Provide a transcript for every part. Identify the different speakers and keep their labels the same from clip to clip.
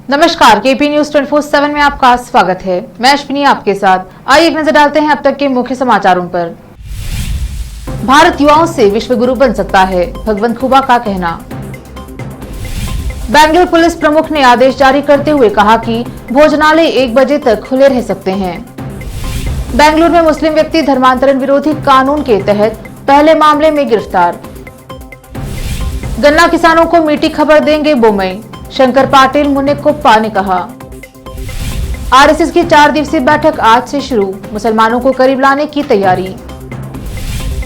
Speaker 1: नमस्कार, KP news 24/7 में आपका स्वागत है। मैं अश्विनी आपके साथ। आइए एक नजर डालते हैं अब तक के मुख्य समाचारों पर। भारत युवाओं से विश्व गुरु बन सकता है, भगवंत खुबा का कहना। बेंगलुरु पुलिस प्रमुख ने आदेश जारी करते हुए कहा कि भोजनालय 1 बजे तक खुले रह सकते हैं। बेंगलुरु में मुस्लिम व्यक्ति धर्मांतरण विरोधी कानून के तहत पहले मामले में गिरफ्तार। गन्ना किसानों को मीठी खबर देंगे बोमई, शंकर पाटिल मुनेक्कोप्पा ने कहा। आरएसएस की 4 दिवसीय बैठक आज से शुरू, मुसलमानों को करीब लाने की तैयारी।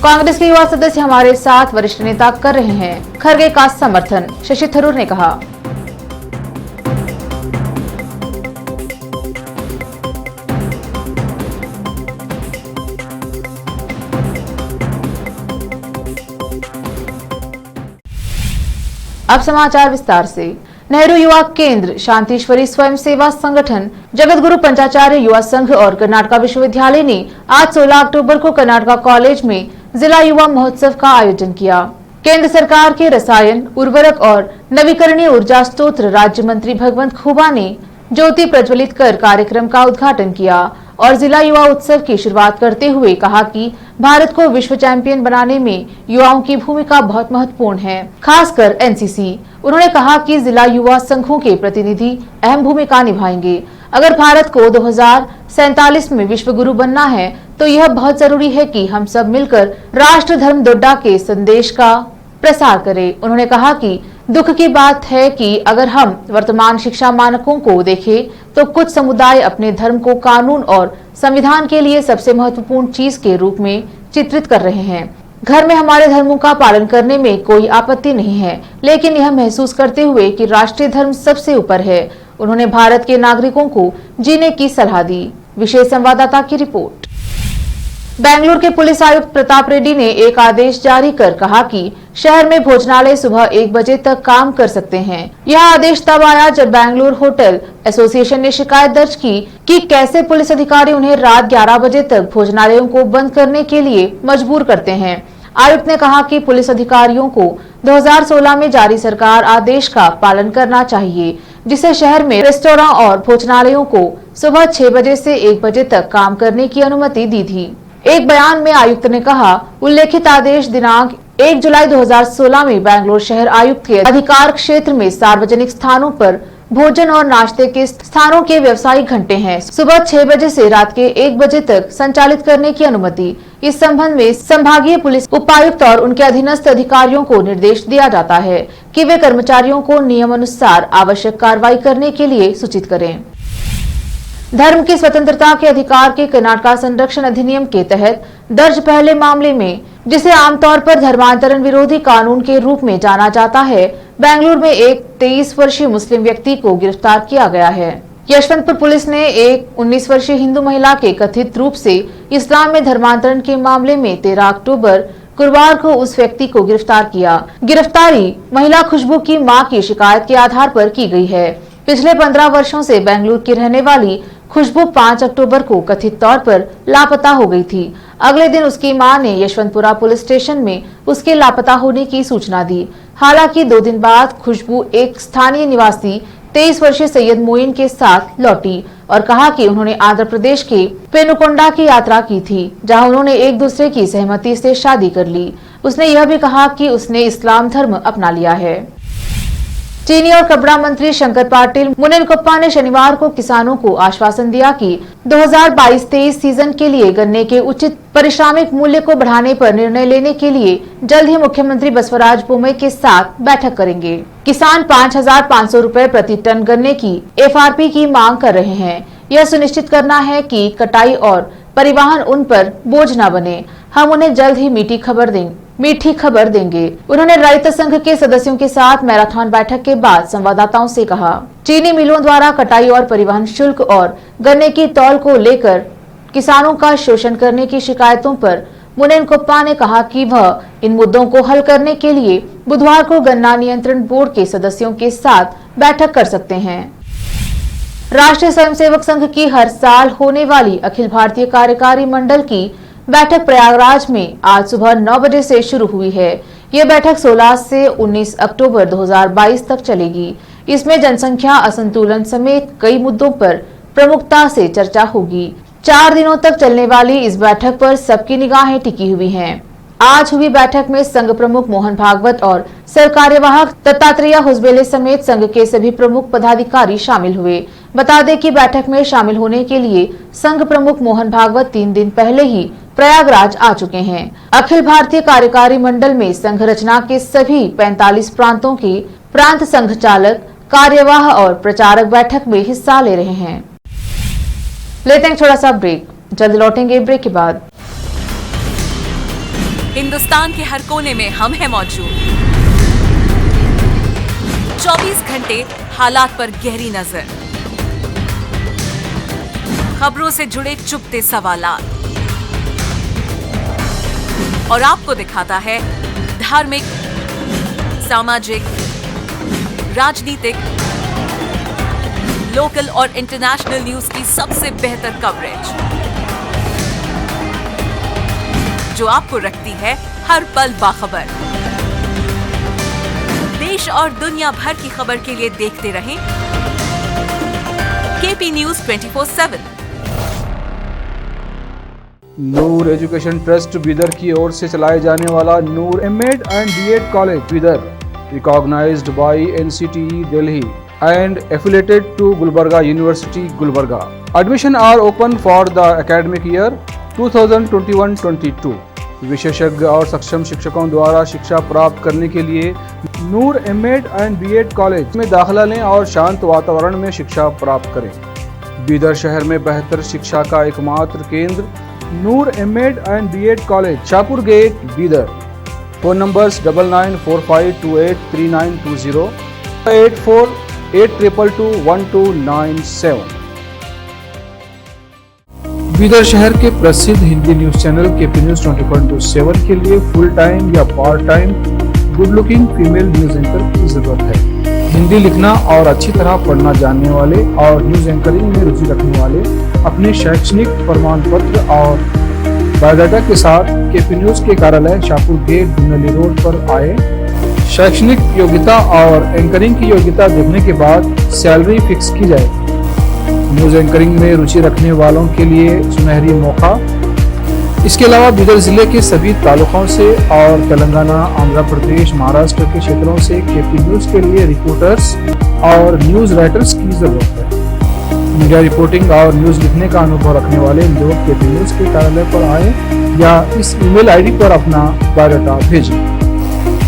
Speaker 1: कांग्रेस के युवा सदस्य हमारे साथ वरिष्ठ नेता कर रहे हैं, खरगे का समर्थन, शशि थरूर ने कहा। अब समाचार विस्तार से। नेहरू युवा केंद्र, शांतिश्वरी स्वयं सेवा संगठन, जगत गुरु पंचाचार्य युवा संघ और कर्नाटका विश्वविद्यालय ने आज 16 अक्टूबर को कर्नाटका कॉलेज में जिला युवा महोत्सव का आयोजन किया। केंद्र सरकार के रसायन, उर्वरक और नवीकरणीय ऊर्जा स्रोत राज्य मंत्री भगवंत खुबा ने ज्योति प्रज्वलित कर कार्यक्रम का उद्घाटन किया और जिला युवा उत्सव की शुरुआत करते हुए कहा कि भारत को विश्व चैंपियन बनाने में युवाओं की भूमिका बहुत महत्वपूर्ण है, खासकर एनसीसी। उन्होंने कहा कि जिला युवा संघों के प्रतिनिधि अहम भूमिका निभाएंगे। अगर भारत को 2047 में विश्व गुरु बनना है तो यह बहुत जरूरी है कि हम सब मिलकर राष्ट्र धर्म दोड्डा के संदेश का प्रसार करें। उन्होंने कहा कि दुख की बात है कि अगर हम वर्तमान शिक्षा मानकों को देखें तो कुछ समुदाय अपने धर्म को कानून और संविधान के लिए सबसे महत्वपूर्ण चीज के रूप में चित्रित कर रहे हैं। घर में हमारे धर्मों का पालन करने में कोई आपत्ति नहीं है, लेकिन यह महसूस करते हुए कि राष्ट्रीय धर्म सबसे ऊपर है। उन्होंने भारत के नागरिकों को जीने की सलाह दी। विशेष संवाददाता की रिपोर्ट। बेंगलुरु के पुलिस आयुक्त प्रताप रेड्डी ने एक आदेश जारी कर कहा कि शहर में भोजनालय सुबह 1 बजे तक काम कर सकते हैं। यह आदेश तब आया जब बेंगलुरु होटल एसोसिएशन ने शिकायत दर्ज की कि कैसे पुलिस अधिकारी उन्हें रात 11 बजे तक भोजनालयों को बंद करने के लिए मजबूर करते हैं। आयुक्त ने कहा कि पुलिस अधिकारियों को 2016 में जारी सरकार आदेश का पालन करना चाहिए, जिसे शहर में रेस्तोरां और भोजनालयों को सुबह 6 बजे से 1 बजे तक काम करने की अनुमति दी थी। एक बयान में आयुक्त ने कहा, उल्लेखित आदेश दिनांक 1 जुलाई 2016 में बेंगलुरु शहर आयुक्त के अधिकार क्षेत्र में सार्वजनिक स्थानों पर भोजन और नाश्ते के स्थानों के व्यवसायिक घंटे हैं सुबह 6 बजे से रात के 1 बजे तक संचालित करने की अनुमति। इस संबंध में संभागीय पुलिस उपायुक्त और उनके अधीनस्थ अधिकारियों को निर्देश दिया जाता है कि वे कर्मचारियों को नियमानुसार आवश्यक कार्रवाई करने के लिए सूचित करें। धर्म की स्वतंत्रता के अधिकार के कर्नाटका संरक्षण अधिनियम के तहत दर्ज पहले मामले में, जिसे आमतौर पर धर्मांतरण विरोधी कानून के रूप में जाना जाता है, बेंगलुरु में एक 23 वर्षीय मुस्लिम व्यक्ति को गिरफ्तार किया गया है। यशवंतपुर पुलिस ने एक 19 वर्षीय हिंदू महिला के कथित रूप से इस्लाम में धर्मांतरण के मामले में 13 अक्टूबर गुरुवार को उस व्यक्ति को गिरफ्तार किया। गिरफ्तारी महिला खुशबू की मां की शिकायत के आधार पर की गई है। पिछले 15 वर्षों से बेंगलुरु की रहने वाली खुशबू 5 अक्टूबर को कथित तौर पर लापता हो गई थी। अगले दिन उसकी मां ने यशवंतपुरा पुलिस स्टेशन में उसके लापता होने की सूचना दी। हालांकि 2 दिन बाद खुशबू एक स्थानीय निवासी 23 वर्षीय सैयद मोइन के साथ लौटी और कहा कि उन्होंने आंध्र प्रदेश के पेनुकोंडा की यात्रा की थी, जहां उन्होंने एक दूसरे की सहमति से शादी कर ली। उसने यह भी कहा कि उसने इस्लाम धर्म अपना लिया है। चीनी और कपड़ा मंत्री शंकर पाटिल मुनेक्कोप्पा ने शनिवार को किसानों को आश्वासन दिया कि 2022-23 सीजन के लिए गन्ने के उचित पारिश्रमिक मूल्य को बढ़ाने पर निर्णय लेने के लिए जल्द ही मुख्यमंत्री बसवराज बोमई के साथ बैठक करेंगे। किसान 5,500 रुपए प्रति टन गन्ने की एफआरपी की मांग कर रहे हैं। यह सुनिश्चित करना है कि कटाई और परिवहन उन पर बोझ न बने। हम उन्हें जल्द ही मीठी खबर देंगे। उन्होंने रैत संघ के सदस्यों के साथ मैराथन बैठक के बाद संवाददाताओं से कहा। चीनी मिलों द्वारा कटाई और परिवहन शुल्क और गन्ने की तौल को लेकर किसानों का शोषण करने की शिकायतों पर मुनेक्कोप्पा ने कहा कि वह इन मुद्दों को हल करने के लिए बुधवार को गन्ना नियंत्रण बोर्ड के सदस्यों के साथ बैठक कर सकते हैं। राष्ट्रीय स्वयंसेवक संघ की हर साल होने वाली अखिल भारतीय कार्यकारी मंडल की बैठक प्रयागराज में आज सुबह 9 बजे से शुरू हुई है। ये बैठक 16 से 19 अक्टूबर 2022 तक चलेगी। इसमें जनसंख्या असंतुलन समेत कई मुद्दों पर प्रमुखता से चर्चा होगी। 4 दिनों तक चलने वाली इस बैठक पर सबकी निगाहें टिकी हुई हैं। आज हुई बैठक में संघ प्रमुख मोहन भागवत और सरकार्यवाहक दत्तात्रेय हुसबेले समेत संघ के सभी प्रमुख पदाधिकारी शामिल हुए। बता दें कि बैठक में शामिल होने के लिए संघ प्रमुख मोहन भागवत 3 दिन पहले ही प्रयागराज आ चुके हैं। अखिल भारतीय कार्यकारी मंडल में संघ रचना के सभी 45 प्रांतों के प्रांत संघ चालक, कार्यवाह और प्रचारक बैठक में हिस्सा ले रहे हैं। लेते हैं थोड़ा सा ब्रेक, जल्द लौटेंगे ब्रेक के बाद।
Speaker 2: हिंदुस्तान के हर कोने में हम हैं मौजूद। 24 घंटे हालात पर गहरी नजर, खबरों से जुड़े चुपते सवालात और आपको दिखाता है धार्मिक, सामाजिक, राजनीतिक, लोकल और इंटरनेशनल न्यूज की सबसे बेहतर कवरेज जो आपको रखती है हर पल बाखबर। देश और दुनिया भर की खबर के लिए देखते रहें KP news 24/7।
Speaker 3: Noor education trust Bidar की ओर से चलाए जाने वाला Noor MEd and BEd college Bidar, recognised by NCTE Delhi and affiliated to Gulbarga University, Gulbarga. Admission are open for the academic year 2021-22. विशेषज्ञ और सक्षम शिक्षकों द्वारा शिक्षा प्राप्त करने के लिए नूर एमएड एंड बीएड कॉलेज में दाखिला लें और शांत वातावरण में शिक्षा प्राप्त करें। बीदर शहर में बेहतर शिक्षा का एकमात्र केंद्र Noor MEd and BEd college, Shahpur gate, Bidar. Phone numbers 9945283920, 8482221297। Bidar शहर के प्रसिद्ध Hindi news channel KP news 24/7 के लिए फुल टाइम या part time good looking female news anchor की जरूरत है। हिंदी लिखना और अच्छी तरह पढ़ना जानने वाले और न्यूज एंकरिंग में रुचि रखने वाले अपने शैक्षणिक प्रमाण पत्र और बायोडाटा के साथ केपी न्यूज के कार्यालय शाहपुर गेट, धुंधली रोड पर आए। शैक्षणिक योग्यता और एंकरिंग की योग्यता देखने के बाद सैलरी फिक्स की जाए। न्यूज एंकरिंग में रुचि रखने वालों के लिए सुनहरी मौका। इसके अलावा बीदर जिले के सभी तालुकों से और तेलंगाना, आंध्र प्रदेश, महाराष्ट्र के क्षेत्रों से केपी न्यूज के लिए रिपोर्टर्स और न्यूज राइटर्स की जरूरत है। मीडिया रिपोर्टिंग और न्यूज लिखने का अनुभव रखने वाले लोग केपी न्यूज के कार्यालय पर आए या इस ईमेल आईडी पर अपना बायोडाटा भेजें।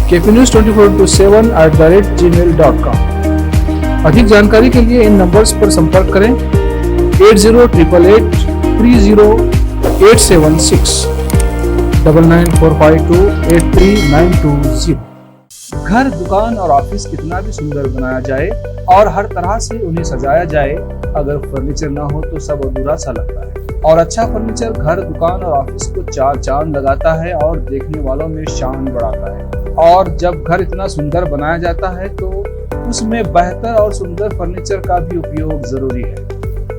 Speaker 3: kpnews24/7@gmail.com। अधिक जानकारी के लिए इन नंबर्स पर संपर्क करें 8088300876, 9945283920। घर, दुकान और ऑफिस कितना भी सुंदर बनाया जाए और हर तरह से उन्हें सजाया जाए, अगर फर्नीचर ना हो तो सब अधूरा सा लगता है। और अच्छा फर्नीचर घर, दुकान और ऑफिस को 4 चांद लगाता है और देखने वालों में शान बढ़ाता है। और जब घर इतना सुंदर बनाया जाता है तो उसमें बेहतर और सुंदर फर्नीचर का भी उपयोग जरूरी है।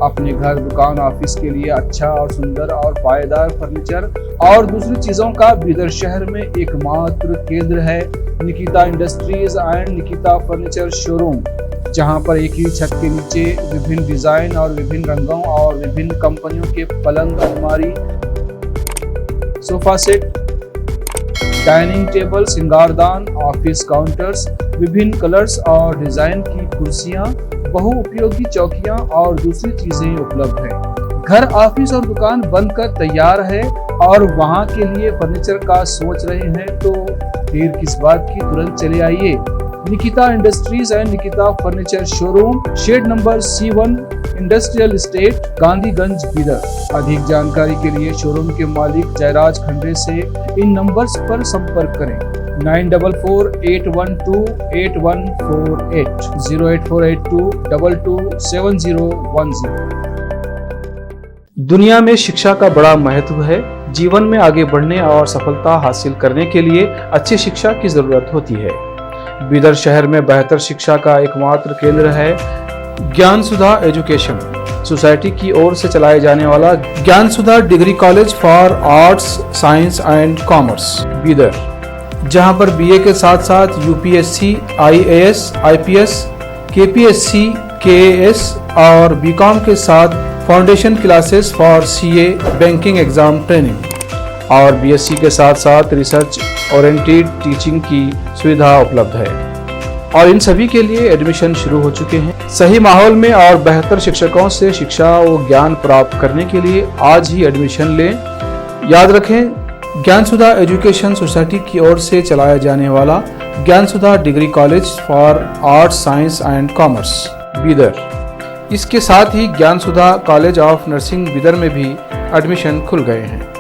Speaker 3: अपने घर, दुकान, ऑफिस के लिए अच्छा और सुंदर और पायदार फर्नीचर और दूसरी चीजों का बीदर शहर में एकमात्र केंद्र है Nikita industries and Nikita furniture showroom, जहां पर एक ही छत के नीचे विभिन्न डिजाइन और विभिन्न रंगों और विभिन्न कंपनियों के पलंग, अलमारी, सोफा सेट, डाइनिंग टेबल, सिंगारदान, ऑफिस काउंटर्स, विभिन्न कलर्स और डिजाइन की कुर्सियां, बहुउपयोगी चौकियां और दूसरी चीजें उपलब्ध हैं। घर, ऑफिस और दुकान बनकर तैयार है और वहां के लिए फर्नीचर का सोच रहे हैं तो देर किस बात की, तुरंत चले आइए। Nikita industries and Nikita furniture showroom, shed number C1, industrial estate, Gandhiganj, Bidar. अधिक जानकारी के लिए शोरूम के मालिक जयराज खंडे से इन नंबर्स पर संपर्क करें 9448128148, 08482227010। दुनिया में शिक्षा का बड़ा महत्व है। जीवन में आगे बढ़ने और सफलता हासिल करने के लिए अच्छी शिक्षा की जरूरत होती है। बीदर शहर में बेहतर शिक्षा का एकमात्र केंद्र है ज्ञान सुधा एजुकेशन सोसाइटी की ओर से चलाए जाने वाला Gyan Sudha degree college for arts, science and commerce Bidar, जहां पर BA के साथ साथ UPSC, IAS, IPS KPSC, KAS और BCom के साथ foundation classes for CA banking exam training और BSc के साथ साथ रिसर्च ओरिएंटेड टीचिंग की सुविधा उपलब्ध है और इन सभी के लिए एडमिशन शुरू हो चुके हैं। सही माहौल में और बेहतर शिक्षकों से शिक्षा व ज्ञान प्राप्त करने के लिए आज ही एडमिशन लें। याद रखें, ज्ञानसुधा एजुकेशन सोसाइटी की ओर से चलाया जाने वाला Gyansudha degree college for arts, science and commerce Bidar, इसके साथ ही Gyansudha college of nursing Bidar में भी एडमिशन खुल गए हैं।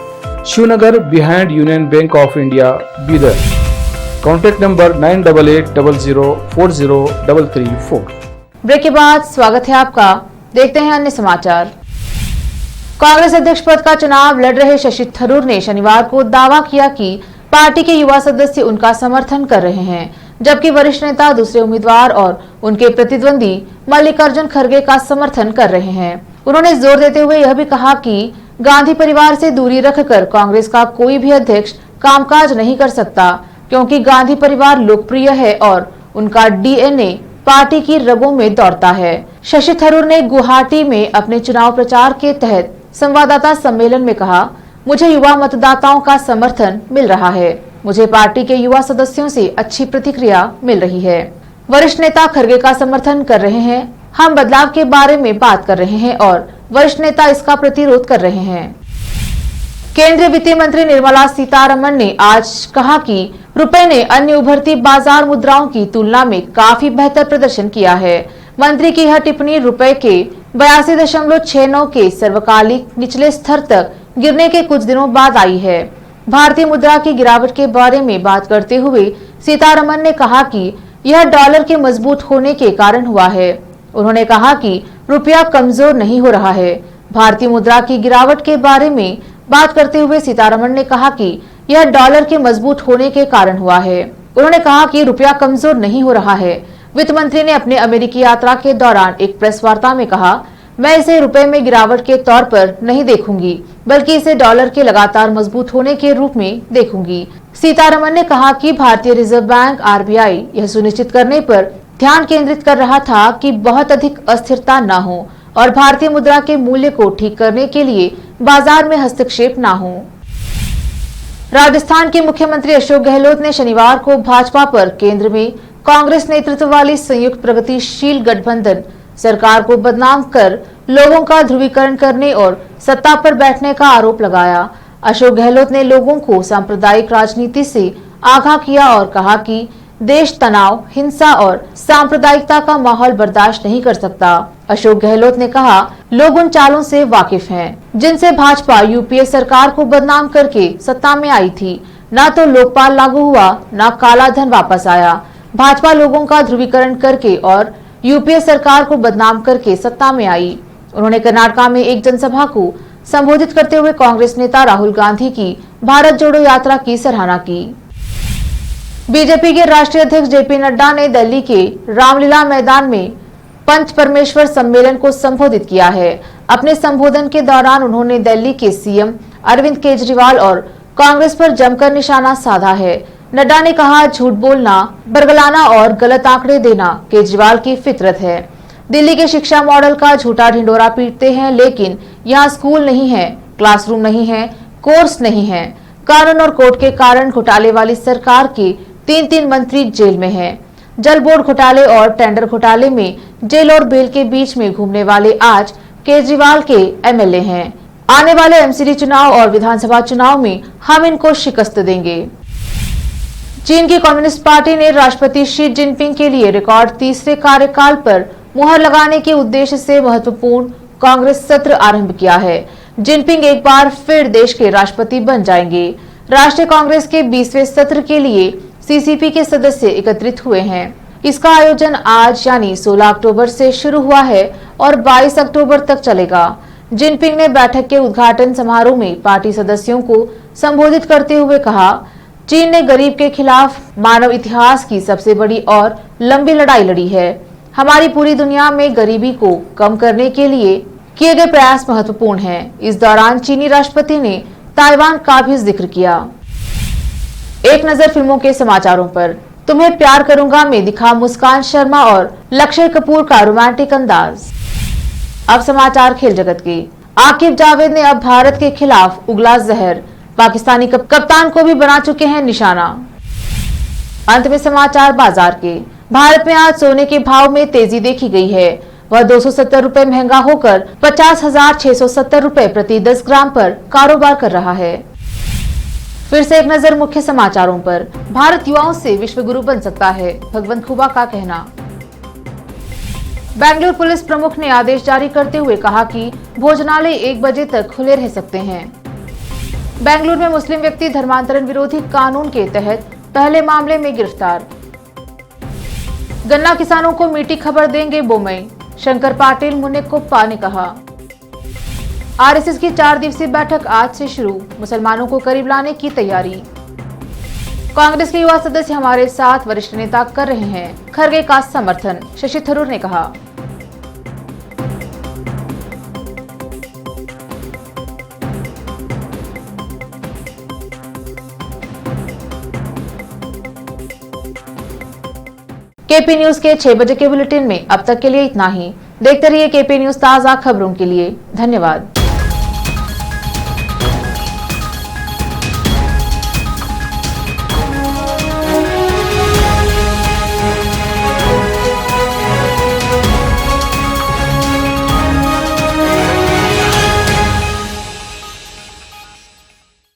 Speaker 3: Shivnagar behind Union Bank of India Bidar. Contact number 988800403334।
Speaker 1: Break के बाद स्वागत है आपका। देखते हैं अन्य समाचार। कांग्रेस अध्यक्ष पद का चुनाव लड़ रहे शशि थरूर ने शनिवार को दावा किया कि पार्टी के युवा सदस्य उनका समर्थन कर रहे हैं, जबकि वरिष्ठ नेता दूसरे उम्मीदवार और उनके प्रतिद्वंदी मल्लिकार्जुन खड़गे का समर्थन कर रहे हैं। उन्होंने जोर देते हुए यह भी कहा कि गांधी परिवार से दूरी रखकर कांग्रेस का कोई भी अध्यक्ष कामकाज नहीं कर सकता, क्योंकि गांधी परिवार लोकप्रिय है और उनका DNA पार्टी की रगों में दौड़ता है। शशि थरूर ने गुवाहाटी में अपने चुनाव प्रचार के तहत संवाददाता सम्मेलन में कहा, मुझे युवा मतदाताओं का समर्थन मिल रहा है। मुझे पार्टी के युवा सदस्यों से अच्छी प्रतिक्रिया मिल रही है। वरिष्ठ नेता खड़गे का समर्थन कर रहे हैं। हम बदलाव के बारे में बात कर रहे हैं और वरिष्ठ नेता इसका प्रतिरोध कर रहे हैं। केंद्रीय वित्त मंत्री निर्मला सीतारमण ने आज कहा कि रुपए ने अन्य उभरती बाजार मुद्राओं की तुलना में काफी बेहतर प्रदर्शन किया है। मंत्री की यह टिप्पणी रुपए के 82.69 के सर्वकालिक निचले स्तर तक गिरने के कुछ दिनों बाद आई है। भारतीय मुद्रा की गिरावट के बारे में बात करते हुए सीतारमण ने कहा कि यह डॉलर के मजबूत होने के कारण हुआ है। उन्होंने कहा कि रुपया कमजोर नहीं हो रहा है। भारतीय मुद्रा की गिरावट के बारे में बात करते हुए सीतारमण ने कहा कि यह डॉलर के मजबूत होने के कारण हुआ है। उन्होंने कहा कि रुपया कमजोर नहीं हो रहा है। वित्त मंत्री ने अपने अमेरिकी यात्रा के दौरान एक प्रेस वार्ता में कहा, मैं इसे रुपए में गिरावट के तौर पर नहीं देखूंगी, बल्कि इसे डॉलर के लगातार मजबूत होने के रूप में देखूंगी। सीतारमण ने कहा कि भारतीय रिजर्व बैंक RBI यह सुनिश्चित करने पर ध्यान केंद्रित कर रहा था कि बहुत अधिक अस्थिरता न हो और भारतीय मुद्रा के मूल्य को ठीक करने के लिए बाजार में हस्तक्षेप न हो। राजस्थान के मुख्यमंत्री अशोक गहलोत ने शनिवार को भाजपा पर केंद्र में कांग्रेस नेतृत्व वाली संयुक्त प्रगतिशील गठबंधन सरकार को बदनाम कर लोगों का ध्रुवीकरण करने और सत्ता पर बैठने का आरोप लगाया। अशोक गहलोत ने लोगों को सांप्रदायिक राजनीति से आगाह किया और कहा कि देश तनाव, हिंसा और सांप्रदायिकता का माहौल बर्दाश्त नहीं कर सकता। अशोक गहलोत ने कहा, लोग उन चालों से वाकिफ हैं, जिनसे भाजपा UPA सरकार को बदनाम करके सत्ता में आई थी। न तो लोकपाल लागू हुआ, न काला धन वापस आया। भाजपा लोगों का ध्रुवीकरण करके और UPA सरकार को बदनाम करके सत्ता में आई। उन्होंने कर्नाटका में एक जनसभा को संबोधित करते हुए कांग्रेस नेता राहुल गांधी की भारत जोड़ो यात्रा की सराहना की। बीजेपी के राष्ट्रीय अध्यक्ष JP नड्डा ने दिल्ली के रामलीला मैदान में पंच परमेश्वर सम्मेलन को संबोधित किया है। अपने संबोधन के दौरान उन्होंने दिल्ली के CM अरविंद केजरीवाल और कांग्रेस पर जमकर निशाना साधा है। नड्डा ने कहा, झूठ बोलना, बरगलाना और गलत आंकड़े देना केजरीवाल की फितरत है। दिल्ली के शिक्षा मॉडल का झूठा ढिंडोरा पीटते हैं, लेकिन यहाँ स्कूल नहीं है, क्लासरूम नहीं है, कोर्स नहीं है। कानून और कोर्ट के कारण घोटाले वाली सरकार के 3 मंत्री जेल में हैं। जल बोर्ड घोटाले और टेंडर घोटाले में जेल और बेल के बीच में घूमने वाले आज केजरीवाल के MLA हैं। आने वाले MCD चुनाव और विधानसभा चुनाव में हम इनको शिकस्त देंगे। चीन की कम्युनिस्ट पार्टी ने राष्ट्रपति शी जिनपिंग के लिए रिकॉर्ड तीसरे कार्यकाल पर मुहर लगाने के उद्देश्य से महत्वपूर्ण कांग्रेस सत्र आरंभ किया है। जिनपिंग एक बार फिर देश के राष्ट्रपति बन जाएंगे। राष्ट्रीय कांग्रेस के 20वें सत्र के लिए CCP के सदस्य एकत्रित हुए हैं। इसका आयोजन आज यानी 16 अक्टूबर से शुरू हुआ है और 22 अक्टूबर तक चलेगा। जिनपिंग ने बैठक के उद्घाटन समारोह में पार्टी सदस्यों को संबोधित करते हुए कहा, चीन ने गरीब के खिलाफ मानव इतिहास की सबसे बड़ी और लंबी लड़ाई लड़ी है। हमारी पूरी दुनिया में गरीबी को कम करने के लिए किए गए प्रयास महत्वपूर्ण हैं। इस दौरान चीनी राष्ट्रपति ने ताइवान का भी जिक्र किया। एक नजर फिल्मों के समाचारों पर। तुम्हें प्यार करूंगा में दिखा मुस्कान शर्मा और लक्ष्य कपूर का रोमांटिक अंदाज। अब समाचार खेल जगत के। आकिब जावेद ने अब भारत के खिलाफ उगला जहर, पाकिस्तानी कप्तान को भी बना चुके हैं निशाना। अंत में समाचार बाजार के। भारत में आज सोने के भाव में तेजी देखी गई है। वह 270 रुपए महंगा होकर 50,670 रुपए प्रति 10 ग्राम पर कारोबार कर रहा है। फिर से एक नजर मुख्य समाचारों पर। भारत युवाओं से विश्व गुरु बन सकता है, भगवंत खुबा का कहना। बेंगलुरु पुलिस प्रमुख ने आदेश जारी करते हुए कहा कि भोजनालय 1 बजे तक खुले रह सकते हैं। बेंगलुरु में मुस्लिम व्यक्ति धर्मांतरण विरोधी कानून के तहत पहले मामले में गिरफ्तार। गन्ना किसानों को मीठी खबर देंगे बोमई, शंकर पाटिल मुन्नेकोप्पा ने कहा। आरएसएस की 4 दिवसीय बैठक आज से शुरू, मुसलमानों को करीब लाने की तैयारी। कांग्रेस के युवा सदस्य हमारे साथ वरिष्ठ नेता कर रहे हैं, खरगे का समर्थन, शशि थरूर ने कहा। केपी न्यूज के 6 बजे के बुलेटिन में अब तक के लिए इतना ही। देखते रहिए केपी न्यूज ताजा खबरों के लिए। धन्यवाद।